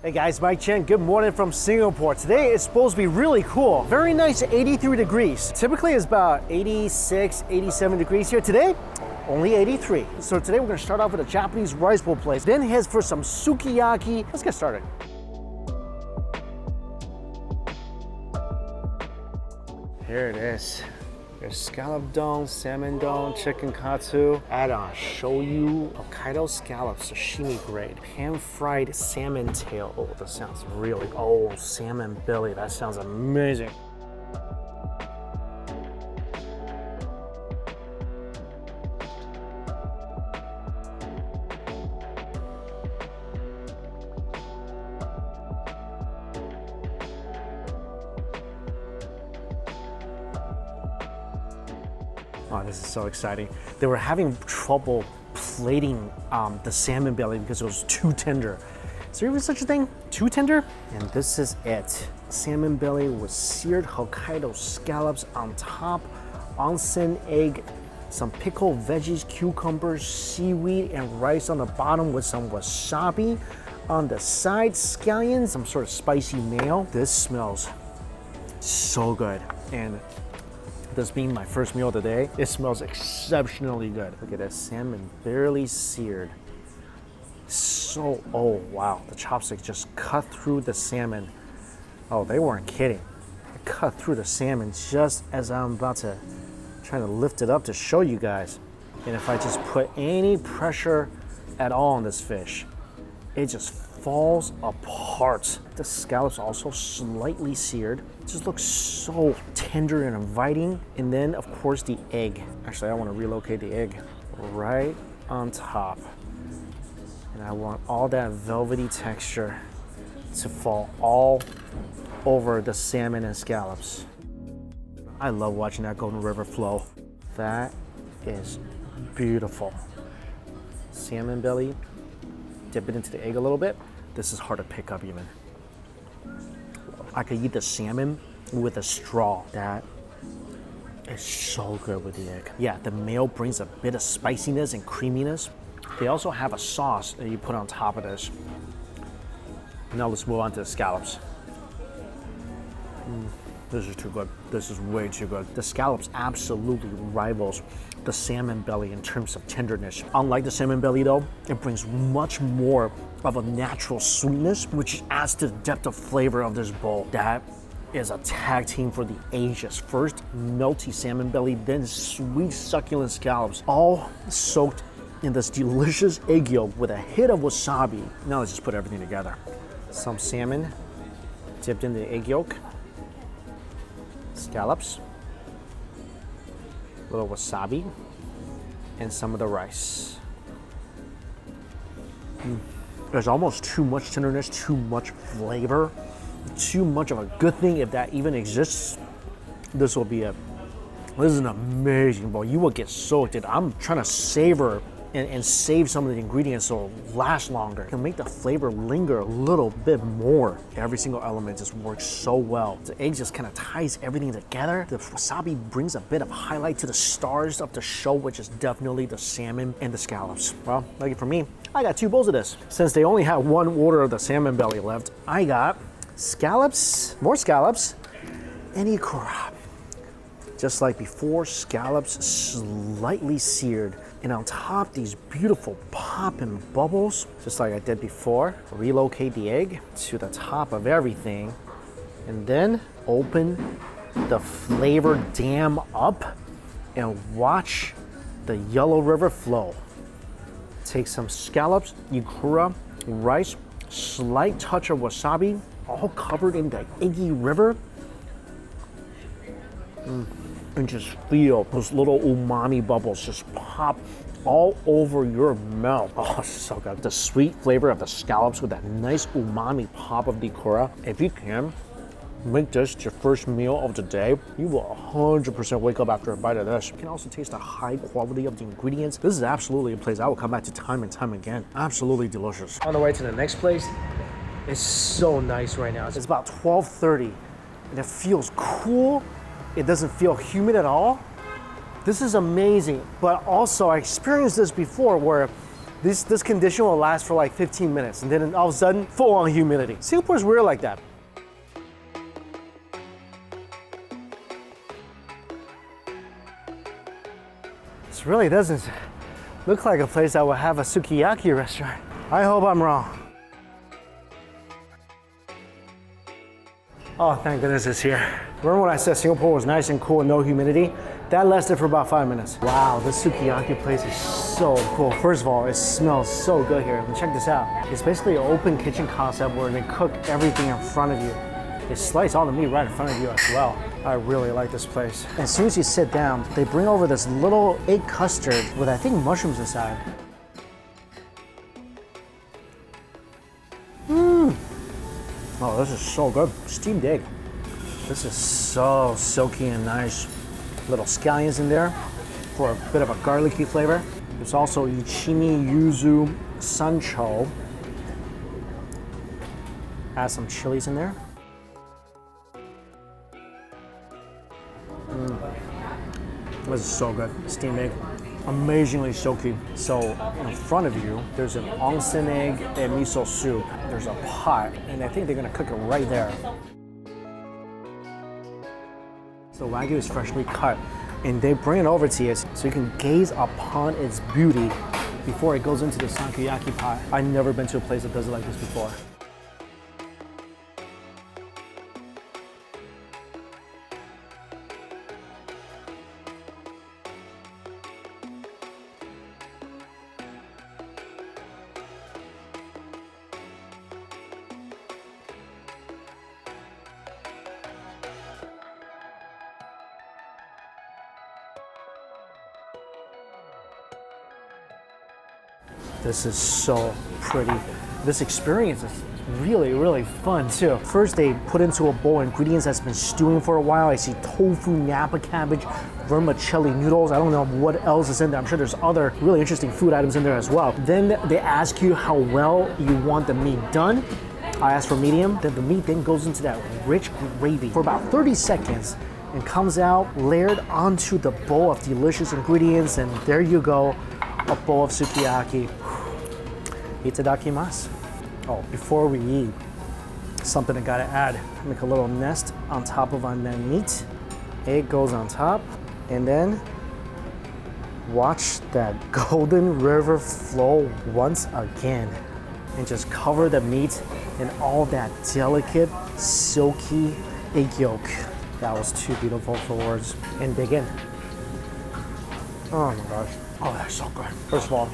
Hey guys, Mike Chen, good morning from Singapore. Today is supposed to be really cool. Very nice 83 degrees. Typically it's about 86, 87 degrees here. Today, only 83. So today we're gonna start off with a Japanese rice bowl place, then head for some sukiyaki. Let's get started. Here it is. There's scallop don, salmon don, chicken katsu, add-on shoyu, Hokkaido scallops, sashimi grade, pan-fried salmon tail. Oh, that sounds really, oh, salmon belly, that sounds amazing. Oh, this is so exciting. They were having trouble plating the salmon belly because it was too tender. Is there even such a thing? Too tender? And this is it. Salmon belly with seared Hokkaido scallops on top, onsen egg, some pickled veggies, cucumbers, seaweed, and rice on the bottom with some wasabi. On the side, scallions, some sort of spicy mayo. This smells so good. And this being my first meal of the day, it smells exceptionally good. Look at this, salmon barely seared. So, oh wow, the chopstick just cut through the salmon. Oh, they weren't kidding. It cut through the salmon just as I'm about to try to lift it up to show you guys. And if I just put any pressure at all on this fish, it just falls apart. The scallops also slightly seared. It just looks so tender and inviting. And then of course the egg. Actually, I want to relocate the egg right on top. And I want all that velvety texture to fall all over the salmon and scallops. I love watching that Golden River flow. That is beautiful. Salmon belly, dip it into the egg a little bit. This is hard to pick up even. I could eat the salmon with a straw. That is so good with the egg. Yeah, the mayo brings a bit of spiciness and creaminess. They also have a sauce that you put on top of this. Now let's move on to the scallops. This is too good. This is way too good. The scallops absolutely rivals the salmon belly in terms of tenderness. Unlike the salmon belly though, it brings much more of a natural sweetness, which adds to the depth of flavor of this bowl. That is a tag team for the ages. First, melty salmon belly, then sweet succulent scallops, all soaked in this delicious egg yolk with a hit of wasabi. Now let's just put everything together. Some salmon dipped in the egg yolk, scallops, a little wasabi, and some of the rice. There's almost too much tenderness, too much flavor, too much of a good thing if that even exists. This is an amazing bowl. You will get soaked in. I'm trying to savor and save some of the ingredients so it'll last longer. It can make the flavor linger a little bit more. Every single element just works so well. The egg just kind of ties everything together. The wasabi brings a bit of highlight to the stars of the show, which is definitely the salmon and the scallops. Well, lucky for me, I got 2 bowls of this. Since they only have 1 order of the salmon belly left, I got scallops, more scallops, and ikura. Just like before, scallops slightly seared. And on top, these beautiful popping bubbles, just like I did before. Relocate the egg to the top of everything, and then open the flavor dam up and watch the Yellow River flow. Take some scallops, ikura, rice, slight touch of wasabi, all covered in the eggy river. And just feel those little umami bubbles just pop all over your mouth. Oh, so good. The sweet flavor of the scallops with that nice umami pop of the ikura. If you can, make this your first meal of the day. You will 100% wake up after a bite of this. You can also taste the high quality of the ingredients. This is absolutely a place I will come back to time and time again. Absolutely delicious. On the way to the next place, it's so nice right now. It's about 12:30 and it feels cool. It doesn't feel humid at all. This is amazing, but also I experienced this before where This condition will last for like 15 minutes, and then all of a sudden, full-on humidity. Singapore's weird like that. This really doesn't look like a place that will have a sukiyaki restaurant. I hope I'm wrong. Oh, thank goodness it's here. Remember when I said Singapore was nice and cool and no humidity? That lasted for about 5 minutes. Wow, this sukiyaki place is so cool. First of all, it smells so good here. Check this out. It's basically an open kitchen concept where they cook everything in front of you. They slice all the meat right in front of you as well. I really like this place. As soon as you sit down, they bring over this little egg custard with, I think, mushrooms inside. Oh, this is so good. Steamed egg. This is so silky and nice. Little scallions in there for a bit of a garlicky flavor. There's also ichimi yuzu sancho. Add some chilies in there. This is so good. Steamed egg. Amazingly silky. So in front of you, there's an onsen egg and miso soup. There's a pot, and I think they're gonna cook it right there. So Wagyu is freshly cut, and they bring it over to you so you can gaze upon its beauty before it goes into the Sukiyaki pot. I've never been to a place that does it like this before. This is so pretty. This experience is really, really fun too. First, they put into a bowl ingredients that's been stewing for a while. I see tofu, napa cabbage, vermicelli noodles. I don't know what else is in there. I'm sure there's other really interesting food items in there as well. Then they ask you how well you want the meat done. I asked for medium. Then the meat then goes into that rich gravy for about 30 seconds and comes out layered onto the bowl of delicious ingredients. And there you go, a bowl of sukiyaki. Itadakimasu. Oh, before we eat, something I gotta add. Make a little nest on top of that meat. Egg goes on top, and then watch that golden river flow once again. And just cover the meat in all that delicate, silky egg yolk. That was too beautiful for words. And dig in. Oh my gosh. Oh, that's so good. First of all,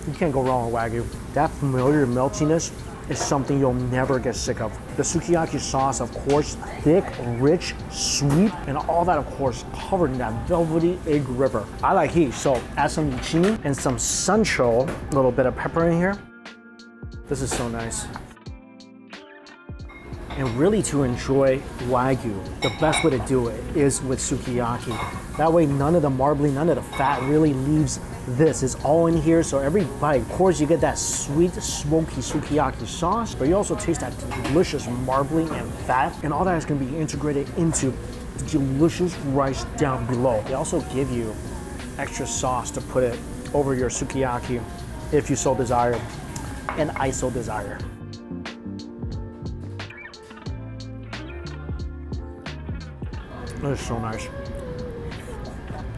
you can't go wrong with Wagyu. That familiar meltiness is something you'll never get sick of. The sukiyaki sauce, of course, thick, rich, sweet, and all that, of course, covered in that velvety egg river. I like heat, so add some ichimi and some sancho, a little bit of pepper in here. This is so nice. And really, to enjoy Wagyu, the best way to do it is with sukiyaki. That way, none of the marbling, none of the fat really leaves this. It's all in here, so every bite, of course, you get that sweet, smoky sukiyaki sauce, but you also taste that delicious marbling and fat, and all that is gonna be integrated into the delicious rice down below. They also give you extra sauce to put it over your sukiyaki if you so desire, and I so desire. This is so nice.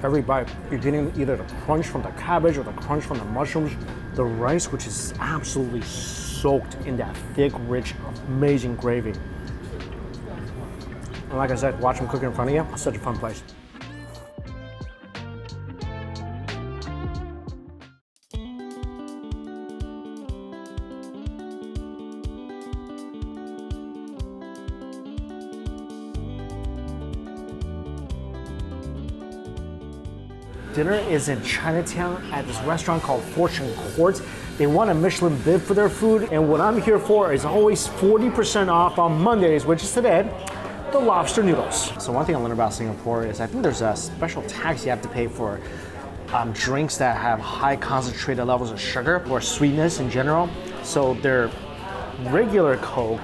Every bite, you're getting either the crunch from the cabbage or the crunch from the mushrooms, the rice, which is absolutely soaked in that thick, rich, amazing gravy. And like I said, watch them cook in front of you. It's such a fun place. Dinner is in Chinatown at this restaurant called Fortune Court. They won a Michelin bib for their food, and what I'm here for is always 40% off on Mondays, which is today, the lobster noodles. So one thing I learned about Singapore is I think there's a special tax you have to pay for drinks that have high concentrated levels of sugar or sweetness in general. So their regular Coke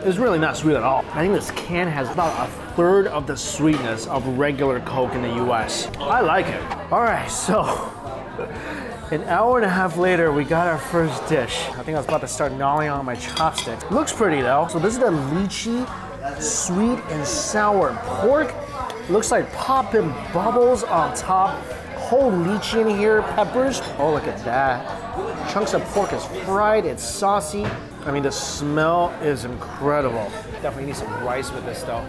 is really not sweet at all. I think this can has about a third of the sweetness of regular Coke in the US. I like it. All right, so An hour and a half later, we got our first dish. I think I was about to start gnawing on my chopsticks. Looks pretty though. So this is the lychee sweet and sour pork. Looks like popping bubbles on top. Whole lychee in here, peppers. Oh, look at that. Chunks of pork is fried, it's saucy. I mean, the smell is incredible. Definitely need some rice with this though.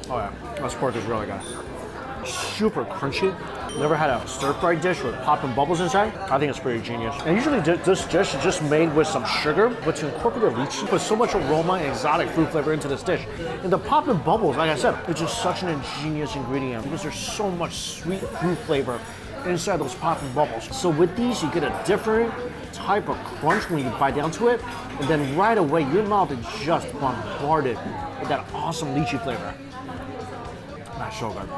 Oh yeah, this pork is really good. Super crunchy. Never had a stir-fried dish with popping bubbles inside. I think it's pretty genius. And usually this dish is just made with some sugar, but to incorporate the lychee, put so much aroma and exotic fruit flavor into this dish. And the popping bubbles, like I said, it's just such an ingenious ingredient because there's so much sweet fruit flavor inside those popping bubbles. So with these, you get a different type of crunch when you bite down to it, and then right away, your mouth is just bombarded with that awesome lychee flavor. That's so good.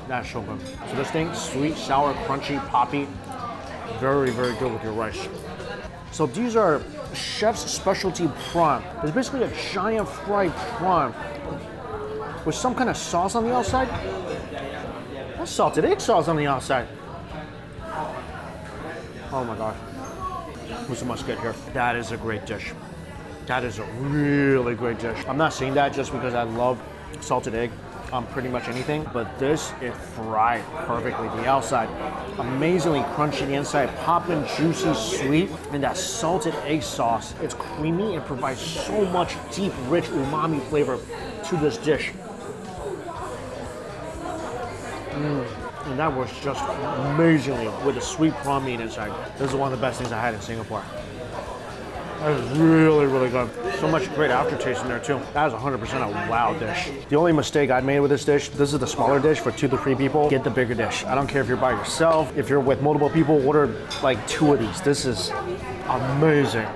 That's so good. So this thing, sweet, sour, crunchy, poppy, very, very good with your rice. So these are chef's specialty prawn. It's basically a giant fried prawn with some kind of sauce on the outside. That's salted egg sauce on the outside. Oh my gosh. This must get here. That is a great dish. That is a really great dish. I'm not saying that just because I love salted egg on pretty much anything, but this is fried perfectly. The outside, amazingly crunchy, the inside, popping, juicy, sweet, and that salted egg sauce. It's creamy and provides so much deep, rich umami flavor to this dish. And that was just amazingly with the sweet prawn meat inside. This is one of the best things I had in Singapore. That is really, really good. So much great aftertaste in there too. That is 100% a wow dish. The only mistake I made with this dish, this is the smaller dish for 2 to 3 people. Get the bigger dish. I don't care if you're by yourself. If you're with multiple people, order like 2 of these. This is amazing.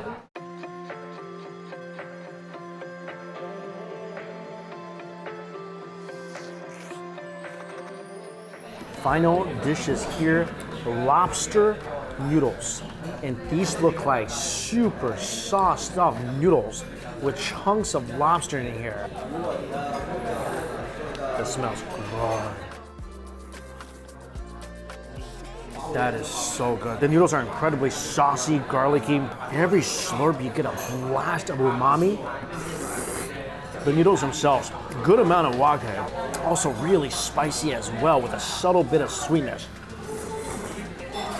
Final dishes here, lobster noodles. And these look like super sauced up noodles with chunks of lobster in here. That smells good. That is so good. The noodles are incredibly saucy, garlicky. Every slurp you get a blast of umami. The noodles themselves, good amount of wagyu. Also really spicy as well with a subtle bit of sweetness.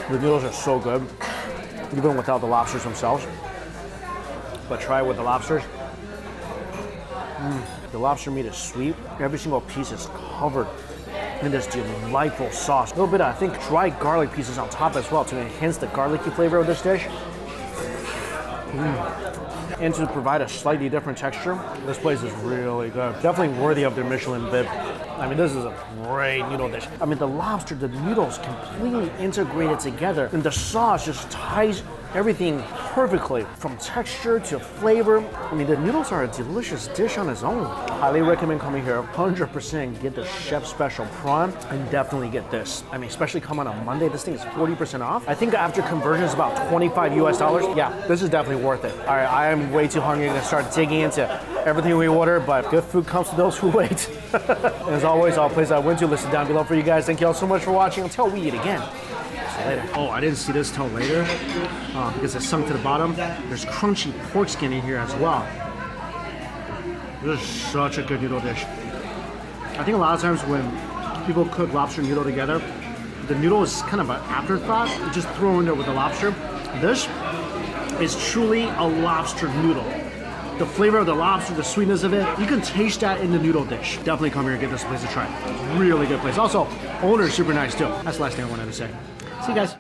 The noodles are so good, even without the lobsters themselves. But try it with the lobsters. The lobster meat is sweet. Every single piece is covered in this delightful sauce. A little bit of, I think, dried garlic pieces on top as well to enhance the garlicky flavor of this dish. And to provide a slightly different texture, this place is really good. Definitely worthy of their Michelin bib. I mean, this is a great noodle dish. I mean, the lobster, the noodles completely integrated together, and the sauce just ties everything perfectly from texture to flavor. I mean, the noodles are a delicious dish on its own. Highly recommend coming here. 100% get the chef special prawn and definitely get this. I mean, especially coming on Monday, this thing is 40% off. I think after conversion it's about 25 US dollars. Yeah, this is definitely worth it. All right, I am way too hungry to start digging into everything we order, but good food comes to those who wait. As always, all places I went to listed down below for you guys. Thank you all so much for watching. Until we eat again. Later. Oh, I didn't see this till later because it sunk to the bottom. There's crunchy pork skin in here as well. This is such a good noodle dish. I think a lot of times when people cook lobster and noodle together, the noodle is kind of an afterthought. You just throw in there with the lobster. This is truly a lobster noodle. The flavor of the lobster, the sweetness of it, you can taste that in the noodle dish. Definitely come here and get this place to try. It's a really good place. Also, owner's super nice too. That's the last thing I wanted to say. See you guys.